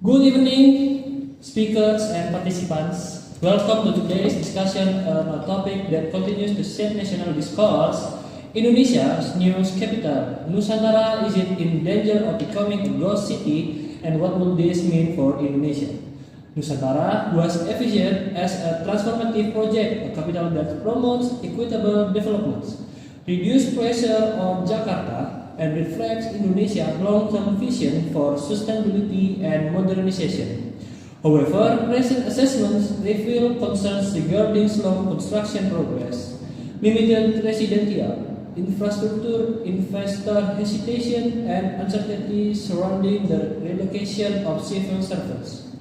Good evening, speakers and participants. Welcome to today's discussion on a topic that continues to shape national discourse. Indonesia's news capital, Nusantara, is it in danger of becoming a ghost city, and what will this mean for Indonesia? Nusantara was envisioned as a transformative project, a capital that promotes equitable development, reduces pressure on Jakarta, and reflects Indonesia's long-term vision for sustainability and modernization. However, recent assessments reveal concerns regarding slow construction progress, limited residential infrastructure, investor hesitation, and uncertainty surrounding the relocation of civil servants.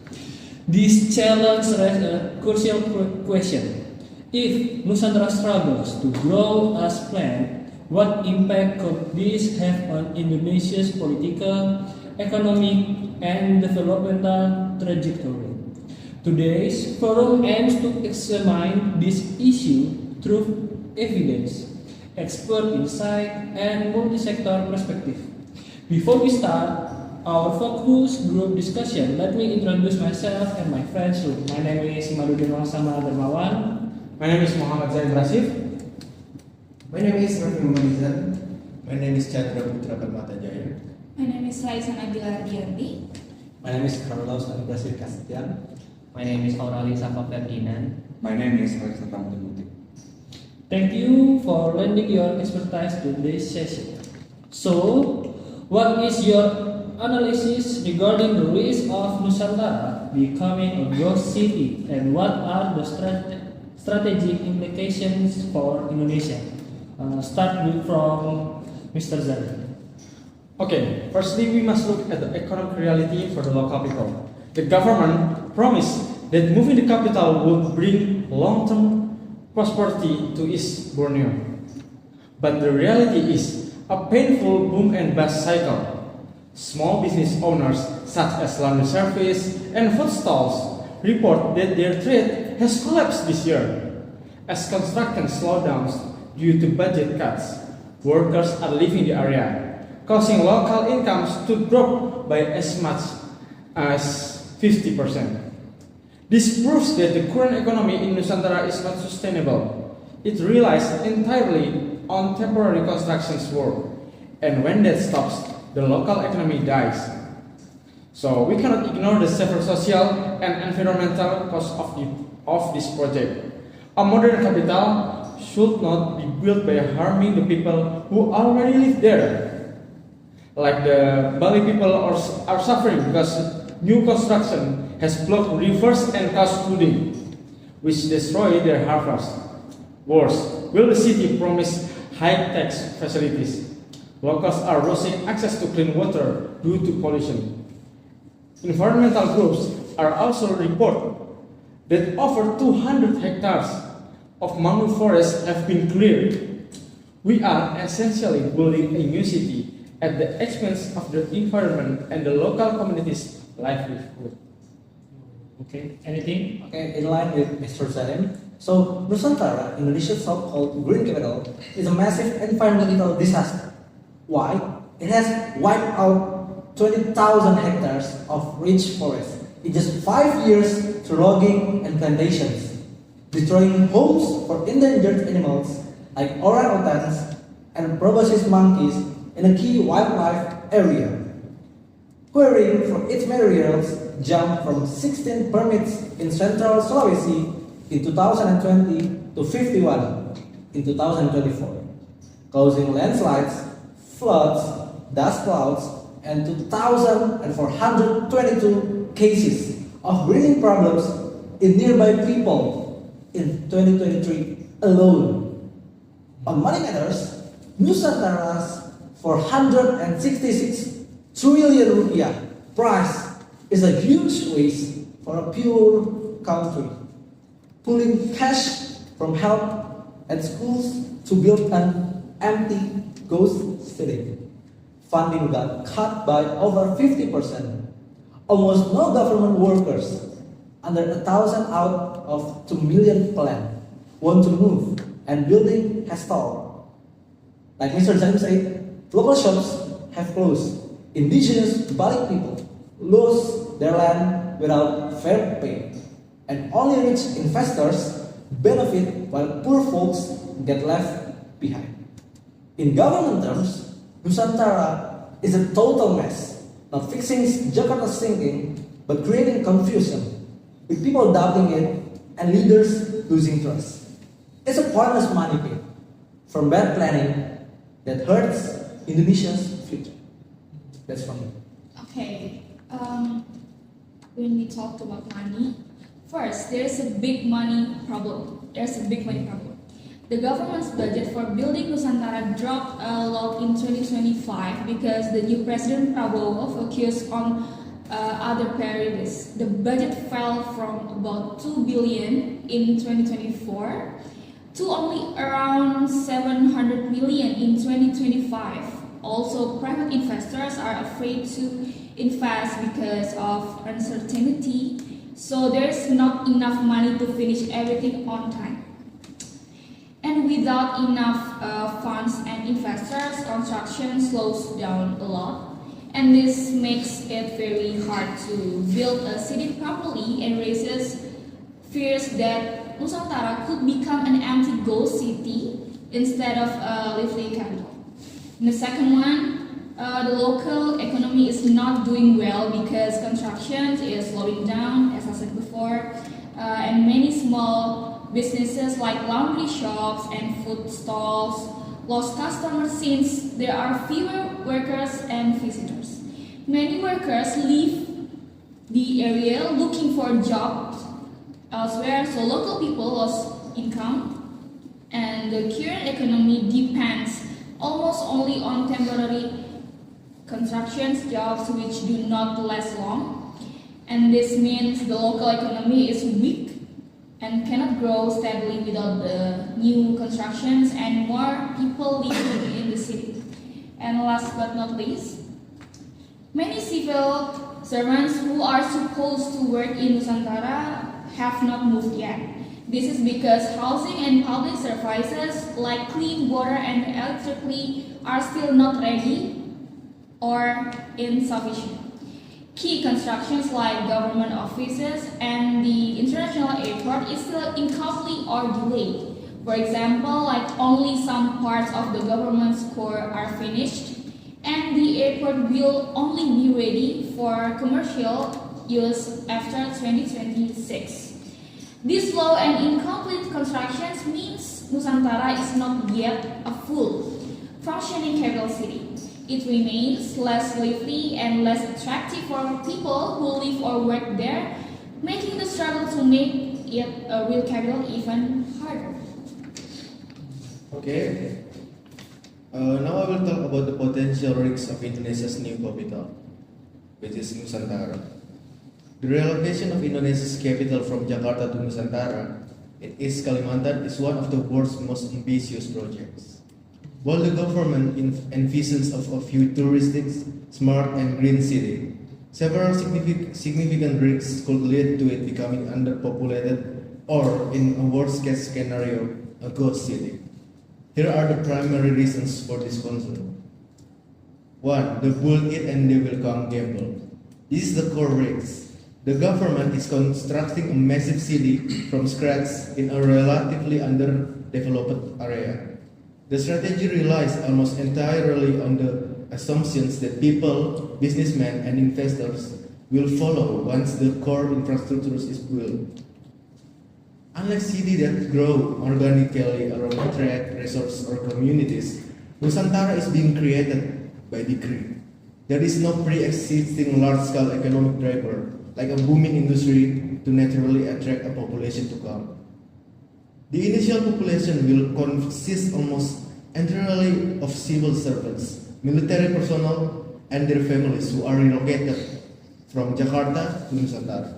This challenge raises a crucial question. If Nusantara struggles to grow as planned, what impact could this have on Indonesia's political, economic, and developmental trajectory? Today's forum aims to examine this issue through evidence, expert insight, and multi-sector perspective. Before we start our focus group discussion, let me introduce myself and my friends. My name is IMADUDDIN DARMAWAN. My name is Za'im Rashif. My name is Rashif. My name is CHANDRA PERMATA JAYA. My name is RAISSA ARDIYANTI. My name is CAROLAUS KASETYAN. My name is AURALLY FERDINAND. My name is RAISSA. Thank you for lending your expertise to this session. So, what is your analysis regarding the risk of Nusantara becoming a ghost city, and what are the strategic implications for Indonesia? Start from Mr. Za'im. Okay, firstly we must look at the economic reality for the local people. The government promised that moving the capital would bring long-term prosperity to East Borneo. But the reality is a painful boom and bust cycle. Small business owners such as laundry service and food stalls report that their trade has collapsed this year. As construction slowdowns due to budget cuts, workers are leaving the area, causing local incomes to drop by as much as 50%. This proves that the current economy in Nusantara is not sustainable. It relies entirely on temporary construction work, and when that stops, the local economy dies. So we cannot ignore the several social and environmental costs of this project. A modern capital should not be built by harming the people who already live there. Like the Bali people are suffering because new construction has blocked rivers and caused flooding, which destroy their harvest. Worse, will the city promise high-tech facilities? Locals are losing access to clean water due to pollution. Environmental groups are also report that over 200 hectares of mangrove forests have been cleared. We are essentially building a new city at the expense of the environment and the local community's livelihood. Okay, anything? Okay, in line with Mr. Za'im, so Nusantara, Indonesia's so-called green capital, is a massive environmental disaster. Why? It has wiped out 20,000 hectares of rich forest in just 5 years through logging and plantations, destroying homes for endangered animals like orangutans and proboscis monkeys in a key wildlife area. Quarrying for its materials jumped from 16 permits in central Sulawesi in 2020 to 51 in 2024, causing landslides, floods, dust clouds, and 2,422 cases of breathing problems in nearby people in 2023 alone. On money matters, Nusantara's 466 trillion rupiah price is a huge waste for a pure country, pulling cash from health and schools to build an empty ghost city. Funding got cut by over 50%. Almost no government workers, under 1,000 out of 2 million planned, want to move, and building has stalled. Like Mr. Za'im said, local shops have closed. Indigenous Bali people lost their land without fair pay, and only rich investors benefit while poor folks get left behind. In government terms, Nusantara is a total mess, not fixing Jakarta's thinking, but creating confusion, with people doubting it and leaders losing trust. It's a pointless money pit from bad planning that hurts Indonesia's future. That's from me. Okay, when we talked about money, first, there's a big money problem. The government's budget for building Nusantara dropped a lot in 2025 because the new President Prabowo focused on other priorities. The budget fell from about 2 billion in 2024 to only around 700 million in 2025. Also, private investors are afraid to invest because of uncertainty, so there's not enough money to finish everything on time. And without enough funds and investors, construction slows down a lot. And this makes it very hard to build a city properly and raises fears that Nusantara could become an empty ghost city instead of a lively capital. And the second one, the local economy is not doing well because construction is slowing down, as I said before, and many small businesses like laundry shops and food stalls lost customers since there are fewer workers and visitors. Many workers leave the area looking for jobs elsewhere, so local people lost income, and the current economy depends almost only on temporary construction jobs which do not last long, and this means the local economy is weak and cannot grow steadily without the new constructions and more people living in the city. And last but not least, many civil servants who are supposed to work in Nusantara have not moved yet. This is because housing and public services like clean water and electricity are still not ready or insufficient. Key constructions like government offices and the international airport is still incomplete or delayed. For example, like only some parts of the government's core are finished, and the airport will only be ready for commercial use after 2026. This slow and incomplete constructions means Nusantara is not yet a full functioning capital city. It remains less lively and less attractive for people who live or work there, making the struggle to make it a real capital even harder. Okay. Now I will talk about the potential risks of Indonesia's new capital, which is Nusantara. The relocation of Indonesia's capital from Jakarta to Nusantara in East Kalimantan is one of the world's most ambitious projects. While the government envisions of a futuristic, smart and green city, several significant risks could lead to it becoming underpopulated or, in a worst-case scenario, a ghost city. Here are the primary reasons for this concern. 1. The build it and they will come gamble. This is the core risk. The government is constructing a massive city from scratch in a relatively underdeveloped area. The strategy relies almost entirely on the assumptions that people, businessmen, and investors will follow once the core infrastructure is built. Unlike cities that grow organically around trade, resources, or communities, Nusantara is being created by decree. There is no pre-existing large-scale economic driver, like a booming industry, to naturally attract a population to come. The initial population will consist almost entirely of civil servants, military personnel, and their families who are relocated from Jakarta to Nusantara.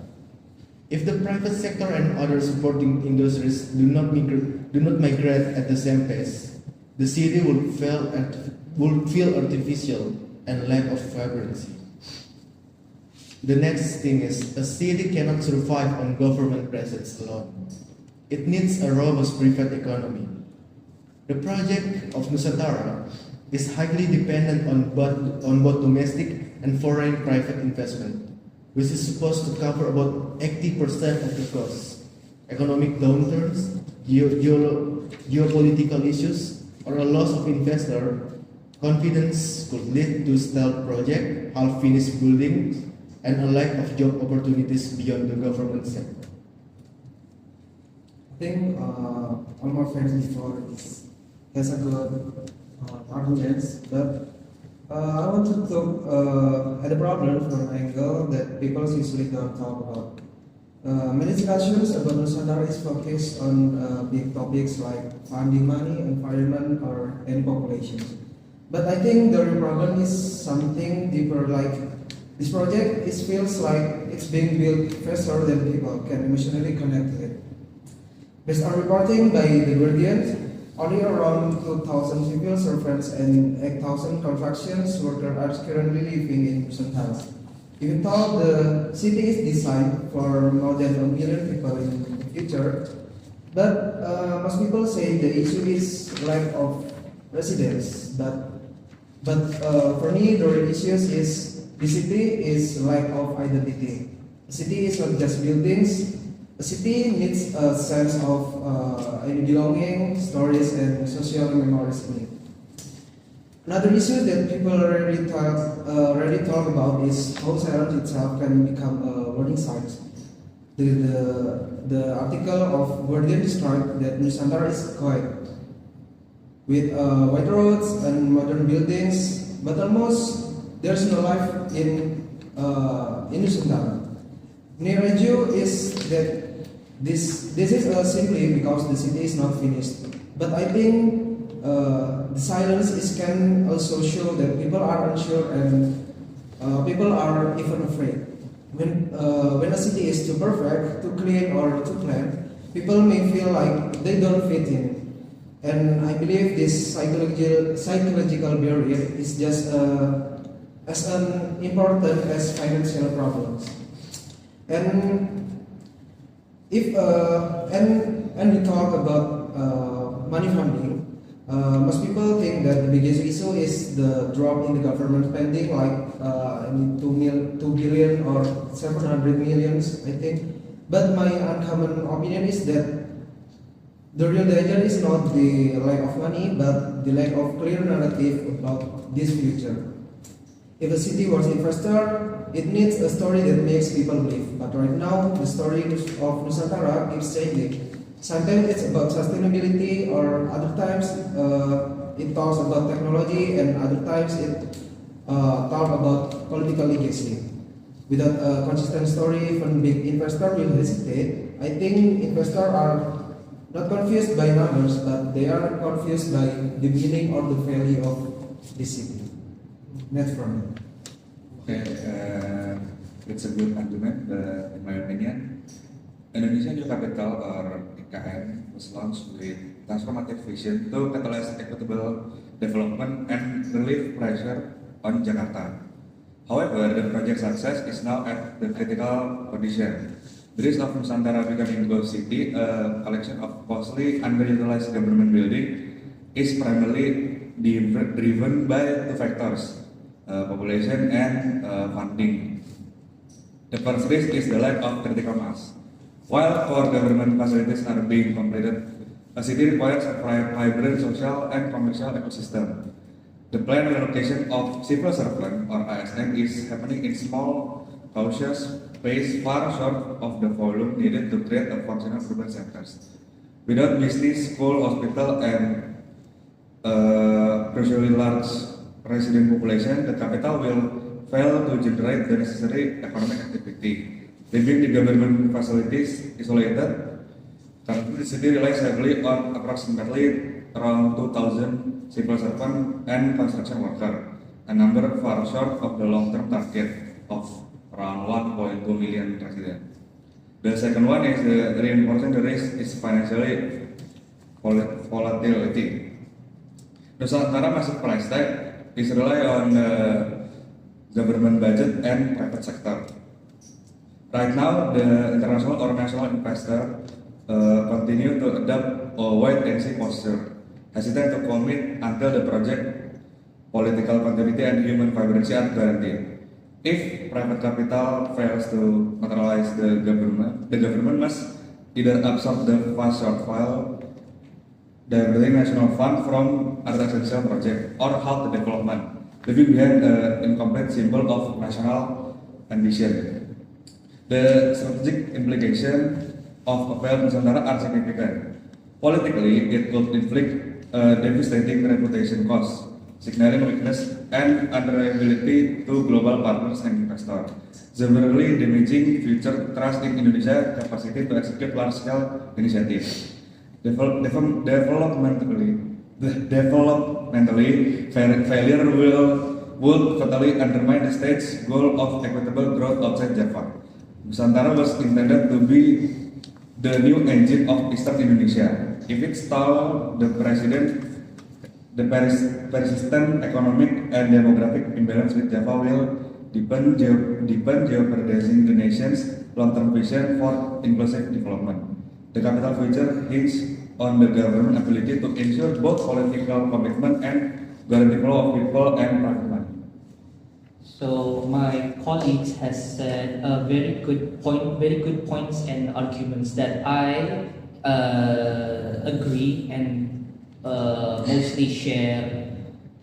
If the private sector and other supporting industries do not migrate at the same pace, the city will feel artificial and lack of vibrancy. The next thing is, a city cannot survive on government presence alone. It needs a robust private economy. The project of Nusantara is highly dependent on both domestic and foreign private investment. which is supposed to cover about 80% of the cost. Economic downturns, geopolitical issues, or a loss of investor confidence could lead to stalled project, half-finished buildings, and a lack of job opportunities beyond the government sector. I think all my friends before has a good arguments, but I want to talk at the problem from an angle that people usually don't talk about. Many discussions about Nusantara is focused on big topics like funding money, environment, or any population. But I think the real problem is something deeper, like this project feels like it's being built faster than people can emotionally connect to it. Based on reporting by The Guardian, only around 2,000 civil servants and 8,000 construction workers are currently living in Nusantara. Even though the city is designed for more than 1 million people in the future, but most people say the issue is lack of residents. But for me, the real issue is the city is lack of identity. A city is not just buildings. A city needs a sense of belonging, stories, and social memories in it. Another issue that people rarely talk about is how silence itself can become a warning sign. The article of Guardian described that Nusantara is quiet, with wide roads and modern buildings, but almost there's no life in Nusantara. Near issue is that this is simply because the city is not finished. But I think the silence can also show that people are unsure and people are even afraid. When a city is too perfect, too clean, or too planned, people may feel like they don't fit in. And I believe this psychological barrier is just as important as financial problems. And if we talk about money funding, most people think that the biggest issue is the drop in the government spending, like 2 billion or 700 millions, I think. But my uncommon opinion is that the real danger is not the lack of money, but the lack of clear narrative about this future. If a city wants investor, it needs a story that makes people believe. But right now, the story of Nusantara keeps changing. Sometimes it's about sustainability, or other times it talks about technology, and other times it talks about political legacy. Without a consistent story, even big investors will hesitate. I think investors are not confused by numbers, but they are confused by the meaning or the value of the city. That's from me. Okay, it's a good argument, in my opinion. Indonesia New Capital, or IKN, was launched with transformative vision to catalyze equitable development and relieve pressure on Jakarta. However, the project success is now at the critical condition. The risk of Nusantara becoming ghost city, a collection of costly underutilized government building, is primarily driven by two factors: population and funding. The first risk is the lack of critical mass. While core government facilities are being completed, a city requires a vibrant social and commercial ecosystem. The planned relocation of civil servant, or ASN, is happening in small, cautious pace, far short of the volume needed to create a functional urban centers. Without business, school, hospital, and crucially large resident population, the capital will fail to generate the necessary economic activity, leaving the government facilities isolated. Currently, the city relies heavily on approximately around 2,000 civil servants and construction workers, a number far short of the long-term target of around 1.2 million residents. The second one is reinforcing the risk is financially volatility. Nusantara massive price tag is rely on government budget and private sector. Right now, the international or national investor continue to adopt a wait-and-see posture, hesitant to commit until the project political continuity and human vibrancy are guaranteed. If private capital fails to materialize, the government must either absorb the vast shortfall, diverting national fund from other essential project, or halt the development, leaving behind an incomplete symbol of national ambition. The strategic implications of a failed Nusantara are significant. Politically, it could inflict a devastating reputation cost, signaling weakness and unreliability to global partners and investors, severely damaging future trust in Indonesia's capacity to execute large-scale initiatives. Developmentally, failure would fatally undermine the state's goal of equitable growth outside Java. Nusantara was intended to be the new engine of Eastern Indonesia. If it stalls, the persistent economic and demographic imbalance with Java will deepen jeopardizing the nation's long-term vision for inclusive development. The capital future hinges on the government ability to ensure both political commitment and guarantee flow of people and private money. So my colleagues has said very good points and arguments that I agree and mostly share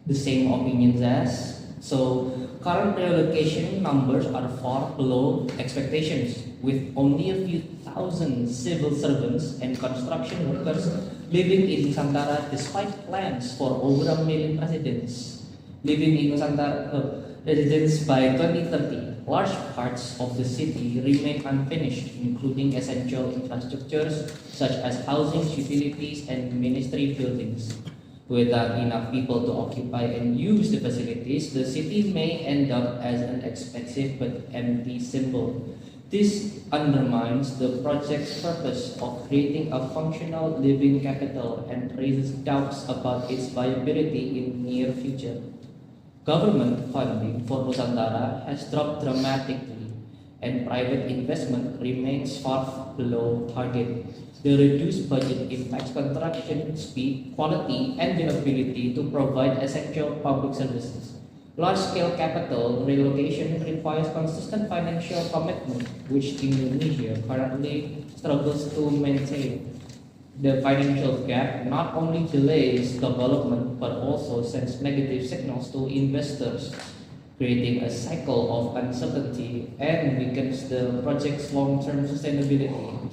the same opinions as. So current reallocation numbers are far below expectations, with only a few thousand civil servants and construction workers living in Nusantara despite plans for over 1 million residents living in Nusantara residents by 2030. Large parts of the city remain unfinished, including essential infrastructures such as housing, utilities, and ministry buildings. Without enough people to occupy and use the facilities, the city may end up as an expensive but empty symbol. This undermines the project's purpose of creating a functional living capital and raises doubts about its viability in the near future. Government funding for Nusantara has dropped dramatically, and private investment remains far below target. The reduced budget impacts construction speed, quality, and the ability to provide essential public services. Large-scale capital relocation requires consistent financial commitment, which Indonesia currently struggles to maintain. The financial gap not only delays development but also sends negative signals to investors, creating a cycle of uncertainty and weakens the project's long-term sustainability.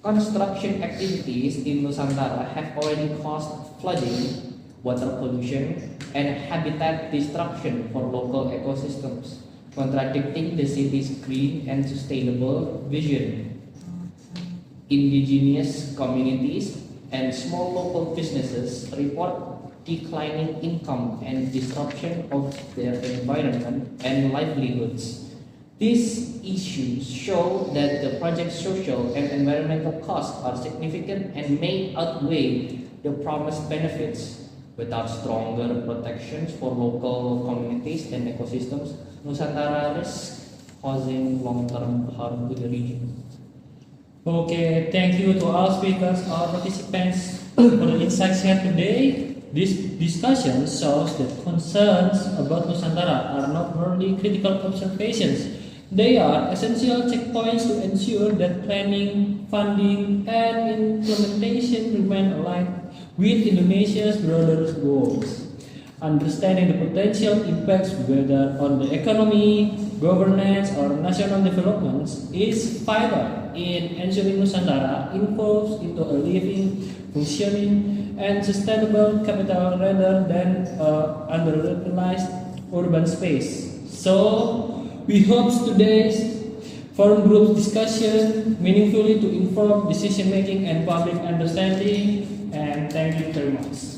Construction activities in Nusantara have already caused flooding, water pollution, and habitat destruction for local ecosystems, contradicting the city's green and sustainable vision. Indigenous communities and small local businesses report declining income and disruption of their environment and livelihoods. These issues show that the project's social and environmental costs are significant and may outweigh the promised benefits. Without stronger protections for local communities and ecosystems, Nusantara risks causing long-term harm to the region. Okay, thank you to all speakers, all participants for the insights here today. This discussion shows that concerns about Nusantara are not merely critical observations. They are essential checkpoints to ensure that planning, funding, and implementation remain aligned with Indonesia's broader goals. Understanding the potential impacts, whether on the economy, governance, or national developments, is vital in ensuring Nusantara evolves into a living, functioning, and sustainable capital rather than underutilized urban space. So, we hope today's forum group discussion meaningfully to inform decision making and public understanding. And thank you very much.